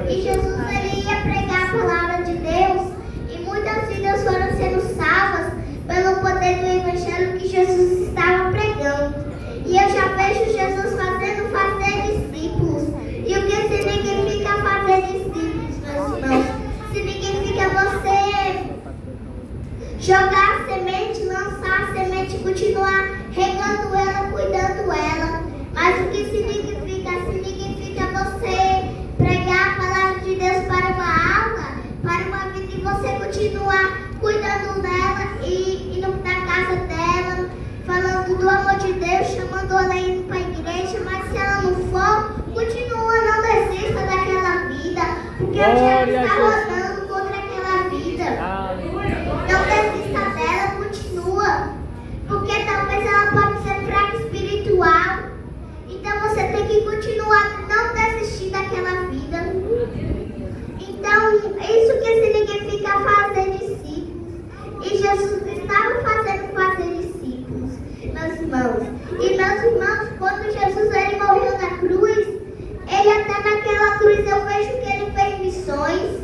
E Jesus ele ia pregar a palavra de Deus e muitas vidas foram sendo salvas pelo poder do evangelho que Jesus estava pregando. E eu já vejo Jesus fazer discípulos. E o que significa fazer discípulos, meus irmãos? Significa você jogar a semente, lançar a semente, continuar regando ela, cuidando ela. Mas o que significa? Significa você pregar a palavra de Deus para uma alma, para uma vida, e você continuar cuidando dela e indo para a casa dela, falando do amor de Deus, chamando ela indo para a igreja. Mas se ela não for, continua, não desista daquela vida, porque o diabo está rodando contra aquela vida. Não desista dela, continua, porque talvez ela pode ser fraca espiritual. Então você tem que continuar, não desistir daquela vida. Então, isso que significa fazer discípulos. E Jesus estava fazer discípulos, meus irmãos. E meus irmãos, quando Jesus ele morreu na cruz, ele até naquela cruz eu vejo que ele fez missões.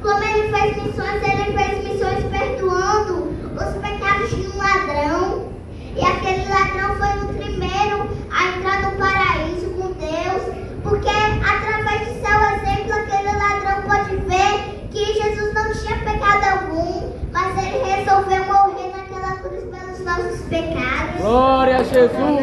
Como ele fez missões perdoando os pecados de um ladrão. E aquele ladrão foi o primeiro a entrar no paraíso com Deus, porque através de seu exemplo aquele ladrão pode ver que Jesus não tinha pecado algum, mas ele resolveu morrer naquela cruz pelos nossos pecados. Glória a Jesus!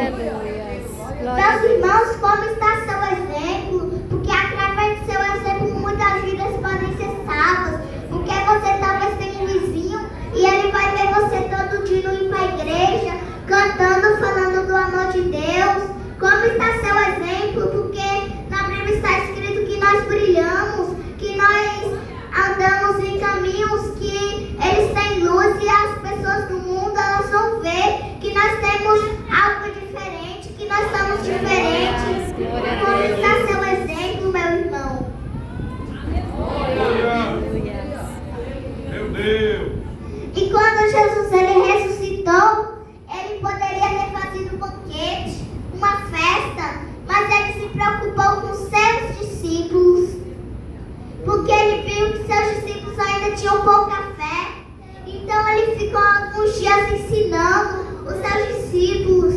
Meus irmãos, como está seu exemplo? Porque através do seu exemplo muitas vidas podem ser salvas. Porque você talvez tenha um vizinho e ele vai ver você todo dia indo para a igreja, cantando, falando do amor de Deus. Como está seu exemplo? Porque na Bíblia está escrito que nós brilhamos, que nós andamos em caminhos que eles têm luz e as pessoas do mundo elas vão ver que nós temos algo diferente, que nós somos diferentes. Como está seu exemplo, meu irmão? Meu Deus! E quando Jesus ele ressuscitou, ele poderia ter fazido um banquete, uma festa, mas ele se preocupou com seus discípulos, porque ele viu que seus discípulos ainda tinham pouca fé. Então ele ficou alguns dias ensinando os seus discípulos,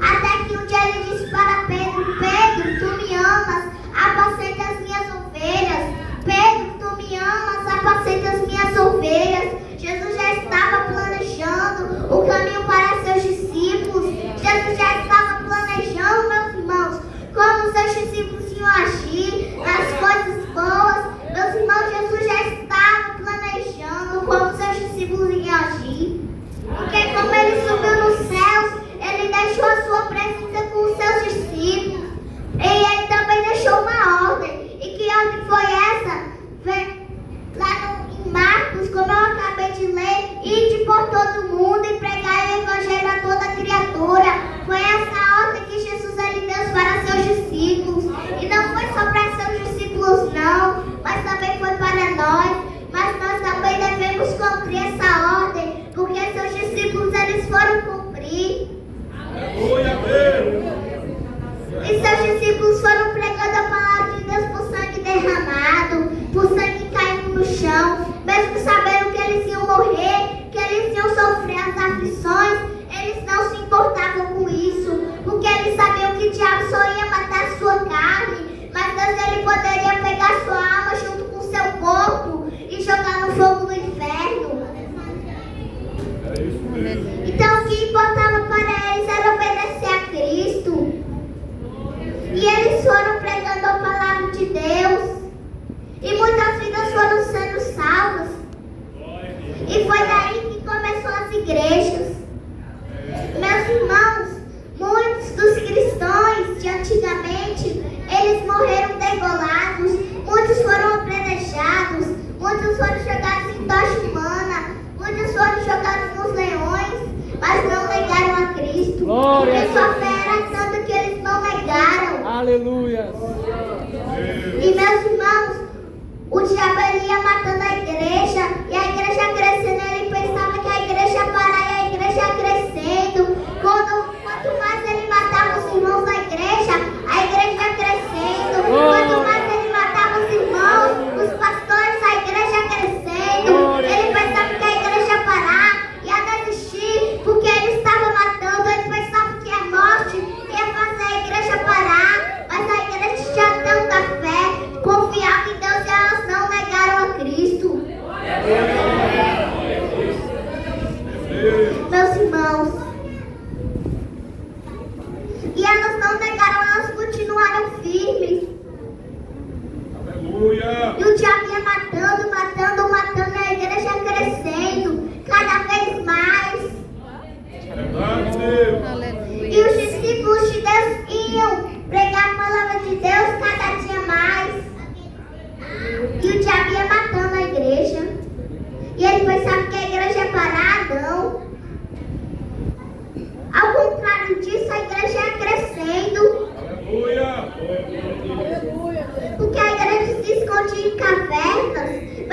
até que um dia ele disse para Pedro: Pedro, tu me amas, apacenta as minhas ovelhas. Pedro, tu me amas, apacenta as minhas ovelhas. Jesus já estava planejando o caminho para seus discípulos. Jesus já estava planejando, meus irmãos, como seus discípulos iam agir nas coisas boas. Meus irmãos, Jesus já estava planejando como seus discípulos iam agir. Porque como ele subiu nos céus, ele deixou a sua presença com os seus discípulos. E ele também deixou uma ordem. E que ordem foi essa? Lá em Marcos, como eu acabei de ler: ide por todo mundo e pregai o evangelho a toda criatura. Foi essa ordem que Jesus ele deu para seus discípulos. E não foi só para seus discípulos não, mas também foi para nós. Mas nós também devemos cumprir essa ordem, porque seus discípulos eles foram cumprir. Glória a Deus! E seus discípulos foram pregando a palavra de Deus por sangue derramado, por sangue caindo no chão, mesmo sabendo que eles iam morrer, que eles iam sofrer as aflições. Eles não se importavam com isso, porque eles sabiam que o diabo só ia matar a sua carne, mas Deus ele poderia pegar sua alma junto com seu corpo e jogar no fogo do inferno. É isso mesmo. Então o que importava para eles era obedecer a Cristo. E eles foram pregando a palavra de Deus. E muitas vidas foram sendo salvas. E foi daí que começou as igrejas. Meus irmãos, muitos dos cristãos de antigamente, eles morreram degolados, muitos foram apedrejados, muitos foram jogados em tocha humana, muitos foram jogados nos leões, mas não negaram a Cristo. Glória Porque sua fé era tanto que eles não negaram. Aleluia! E meus irmãos, o diabo ele ia matando a igreja, e a igreja crescendo, ele pensava que a igreja ia parar e a igreja ia crescendo. Quanto mais ele matava os irmãos da igreja, a igreja ia crescendo. Quanto mais ele matava os irmãos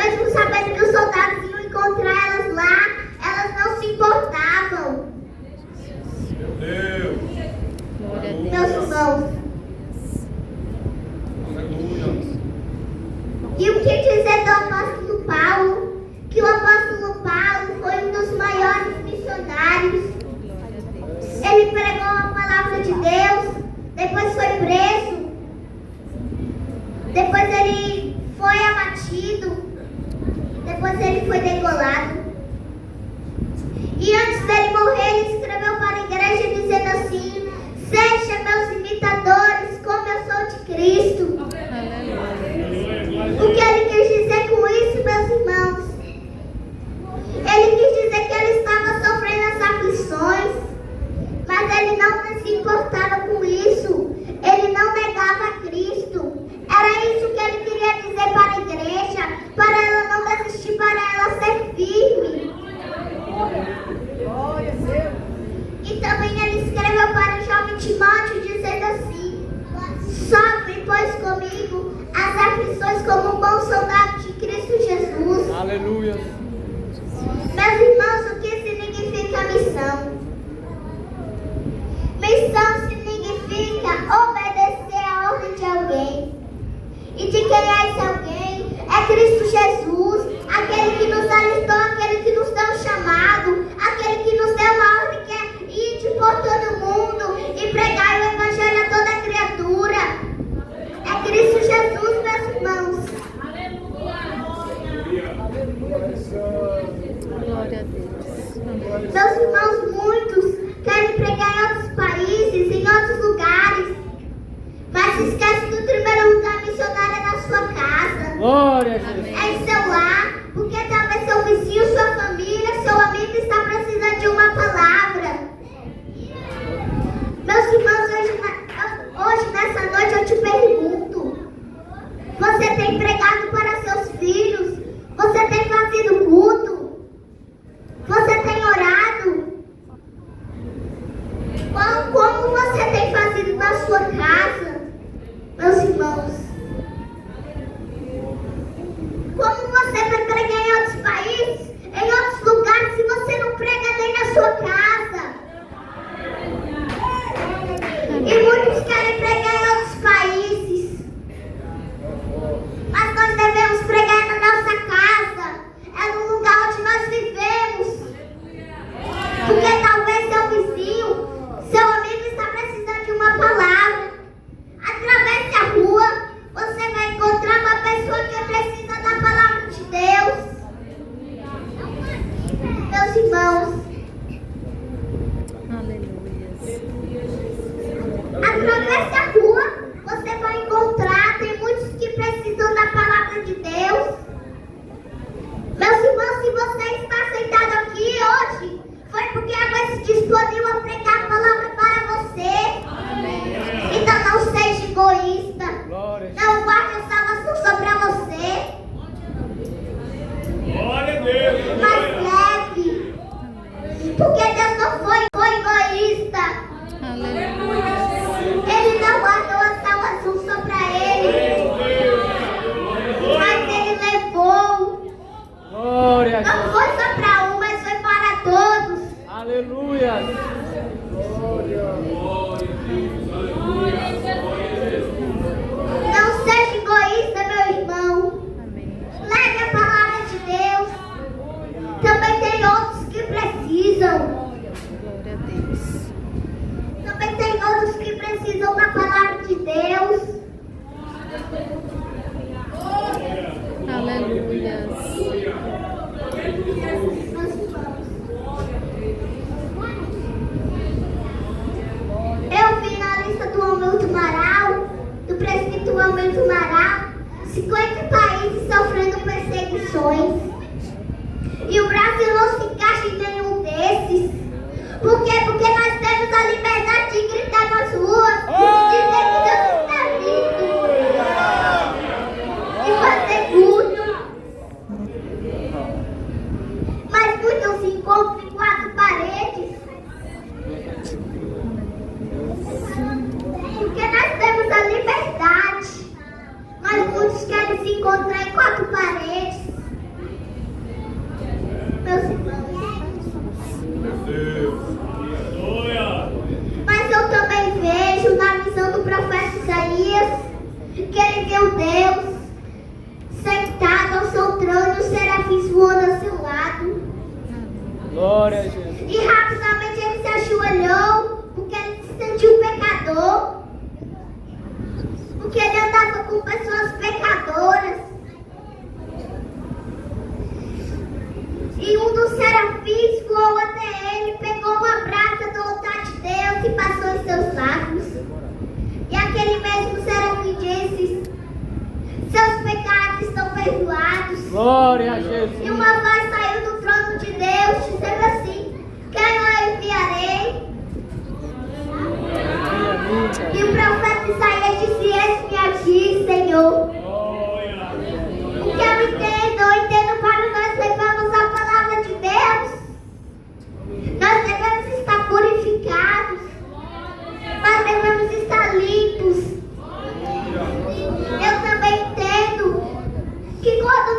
Mesmo sabendo que os soldados iam encontrar elas lá, elas não se importavam. Meu Deus. Glória a Deus. Meus irmãos. Aleluia. E o que dizer do apóstolo Paulo? Que o apóstolo Paulo foi um dos maiores missionários. Glória a Deus. Ele pregou a palavra de Deus, depois foi preso, depois ele foi abatido, depois ele foi degolado. E antes dele morrer, ele escreveu para a igreja dizendo assim: sejam meus imitadores, como eu sou de Cristo. Aleluia. O que ele quis dizer com isso, meus irmãos? Ele quis dizer que ele estava sofrendo as aflições, mas ele não se importava com isso. Ele não negava Cristo. Era isso que ele queria dizer para a igreja, para ela não desistir, para ela ser firme. E também ele escreveu para o jovem Timóteo dizendo assim: sofre, pois, comigo as aflições como um bom soldado de Cristo Jesus. Aleluia. Meus irmãos, o que significa missão? Missão significa obedecer a ordem de alguém. E de quem é esse alguém? É Cristo Jesus, aquele que nos alistou, aquele que nos deu um chamado, aquele que nos deu uma ordem que é ir por todo mundo e pregar o evangelho a toda criatura. É Cristo Jesus, meus irmãos. Glória a Deus. Meus irmãos, muitos querem pregar em outros países, em outros lugares, mas se esquece do primeiro lugar missionário é na sua casa. Glória a Jesus. É em seu lar, porque talvez seu vizinho, sua família, seu amigo está precisando de uma palavra. Meus irmãos, hoje nessa noite eu te pergunto: você tem pregado para seus filhos? Você tem fazido culto? Você tem orado? Como você tem fazido na sua casa, meus irmãos? Como você vai pregar em outros países, em outros lugares, se você não prega nem na sua casa? E muitos querem pregar em outros países, mas nós devemos pregar na nossa casa. É no lugar onde nós vivemos. Porque talvez seu vizinho, seu amigo está precisando de uma palavra. Atravesse a rua, você vai encontrar uma pessoa que precisa da palavra de Deus. Meus irmãos, Aleluia. atravesse a rua, você vai encontrar. Tem muitos que precisam da palavra de Deus. Meus irmãos, se você está sentado aqui hoje, foi porque agora se disponiu a pregar a palavra para você. Então não seja egoísta. Glória. Não guarde a salvação só para você. Glória a Deus. Mas leve. Porque Deus não foi egoísta. Aleluia. Ele não guardou a salvação só para ele. Mas ele levou. Glória a Não Jesus. foi só para um, mas foi para todos. Aleluia. Não seja egoísta, meu irmão. Amém. Leve a palavra de Deus. Também tem outros que precisam. Glória a Deus. Também tem outros que precisam da palavra de Deus. Aleluia. Eu vi na lista do Hamilton Maral, do presidente Hamilton Maral, 50 países sofrendo perseguições. E o Brasil não se encaixa em nenhum desses. Por quê? Porque nós temos a liberdade de gritar nas ruas e dizer que Deus está vindo. E fazer culto. Mas muitos se encontram em 4 paredes. Porque nós temos a liberdade. Mas muitos querem se encontrar em 4 paredes. Glória a Jesus. E rapidamente ele se ajoelhou, porque ele se sentiu pecador. Porque ele andava com pessoas pecadoras. E um dos serafins voou até ele, pegou uma brasa do altar de Deus e passou em seus lábios. E aquele mesmo serafim disse: seus pecados estão perdoados. Glória a Jesus. E uma voz saiu do trono de Deus, dizendo assim: quem eu enviarei? E o profeta Isaías disse: eis-me aqui, Senhor. O que eu entendo para nós levarmos a palavra de Deus, nós devemos estar purificados, nós devemos estar limpos. Eu também entendo que quando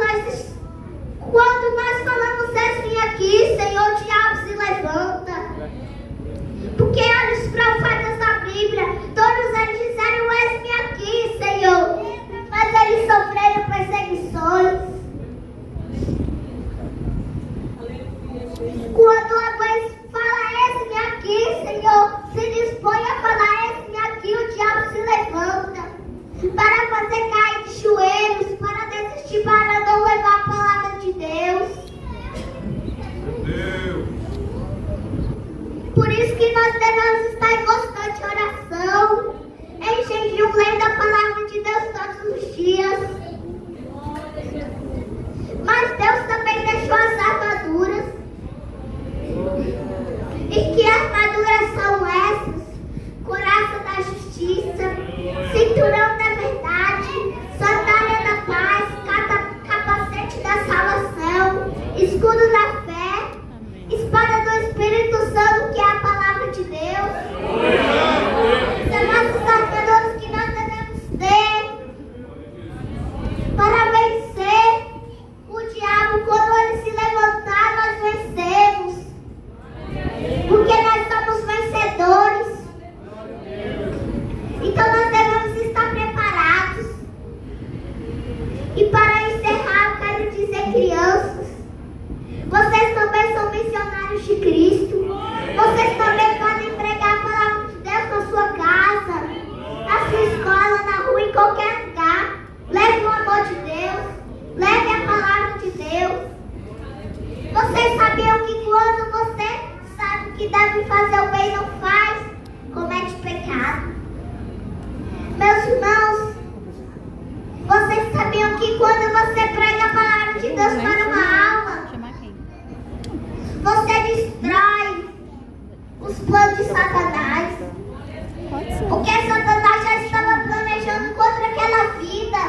nós falamos assim aqui, Senhor, o diabo se levanta. Porque olha os profetas da Bíblia, todos eles disseram: eis-me aqui, Senhor. Mas eles sofreram perseguições. Quando a mãe fala: eis-me aqui, Senhor, se dispõe a falar: eis-me aqui, o diabo se levanta para fazer cair de joelhos, para desistir, para não levar a palavra de Deus. Por isso que nós devemos estar em constante oração, em jejum, lendo a palavra de Deus todos os dias. Mas Deus também deixou as armaduras. E que armaduras são essas? Couraça da justiça, cinturão da verdade, sandália da paz, capacete da salvação, escudo da fé, espada do Espírito Santo, que é a palavra de Deus. São nossos armadores que nós devemos ter para vencer o diabo. Quando ele se levantar, nós vencemos, porque nós somos vencedores. Então nós devemos estar preparados. E para encerrar, eu quero dizer: crianças, vocês também são missionários de Cristo. Vocês também podem pregar a palavra de Deus na sua casa, na sua escola, na rua, em qualquer lugar. Leve o amor de Deus, leve a palavra de Deus. Vocês sabiam que quando você sabe que deve fazer o bem e não faz, comete pecado? Meus irmãos, vocês sabiam que quando você prega a palavra de Deus para uma alma, você destrói os planos de Satanás? Porque Satanás já estava planejando contra aquela vida,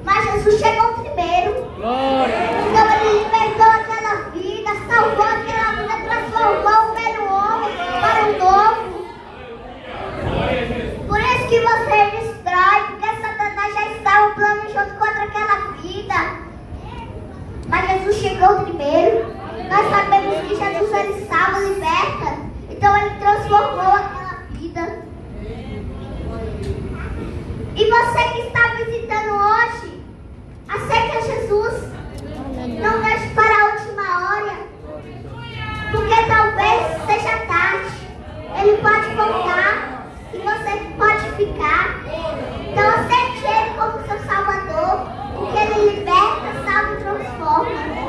mas Jesus chegou primeiro. Então ele libertou aquela vida, salvou aquela vida, transformou o velho homem para o novo. Por isso que você destrói, porque Satanás já estava planejando contra aquela vida, mas Jesus chegou primeiro. Nós sabemos que Jesus, ele salva, liberta. Então ele transformou aquela vida. E você que está visitando hoje, aceita Jesus. Não deixe para a última hora, porque talvez seja tarde. Ele pode voltar e você pode ficar. Então aceite ele como seu Salvador, porque ele liberta, salva e transforma.